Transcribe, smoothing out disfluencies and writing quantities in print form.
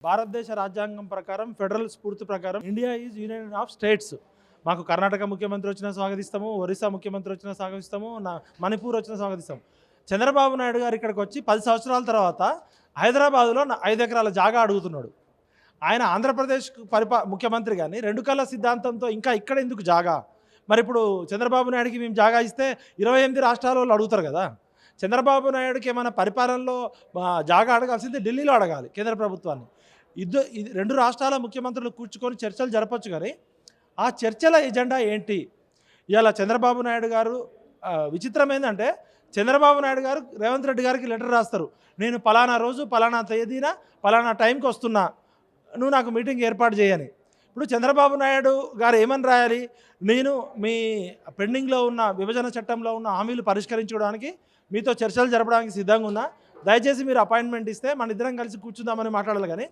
భారతదేశ రాజ్యాంగం ప్రకారం ఫెడరల్ స్ఫూర్తి ప్రకారం India is union of states. మాకు కర్ణాటక ముఖ్యమంత్రి వచ్చినా స్వాగతిస్తాము, ఒరిస్సా ముఖ్యమంత్రి వచ్చినా స్వాగతిస్తాము, మణిపూర్ వచ్చినా స్వాగతిస్తాము. చంద్రబాబు నాయుడు గారు ఇక్కడికి వచ్చి 10 సంవత్సరాల తర్వాత హైదరాబాదులో 5 ఎకరాల జాగా అడుగుతున్నాడు. ఆయన ఆంధ్రప్రదేశ్ ముఖ్యమంత్రి కానీ 2 కళ్ళ సిద్ధాంతంతో ఇంకా ఇక్కడ ఎందుకు జాగా? మరి ఇప్పుడు చంద్రబాబు నాయుడికి మేము జాగా ఇస్తే 28 రాష్ట్రాల వాళ్ళు అడుగుతారు కదా. చంద్రబాబు నాయుడుకి ఏమైనా పరిపాలనలో జాగా అడగాల్సింది ఢిల్లీలో అడగాలి కేంద్ర ప్రభుత్వాన్ని. 2 రాష్ట్రాల ముఖ్యమంత్రులు కూర్చుకొని చర్చలు జరపచ్చు, కానీ ఆ చర్చల ఎజెండా ఏంటి? ఇవాళ చంద్రబాబు నాయుడు గారు విచిత్రం ఏంటంటే, చంద్రబాబు నాయుడు గారు రేవంత్ రెడ్డి గారికి లెటర్ రాస్తారు, నేను పలానా రోజు పలానా తేదీన పలానా టైంకి వస్తున్నా, నువ్వు నాకు మీటింగ్ ఏర్పాటు చేయని. ఇప్పుడు చంద్రబాబు నాయుడు గారు ఏమని రాయాలి? నేను మీ పెండింగ్లో ఉన్న విభజన చట్టంలో ఉన్న హామీలు పరిష్కరించుకోవడానికి మీతో చర్చలు జరపడానికి సిద్ధంగా ఉన్నా, దయచేసి మీరు అపాయింట్మెంట్ ఇస్తే మన ఇద్దరం కలిసి కూర్చుందామని మాట్లాడాలి. కానీ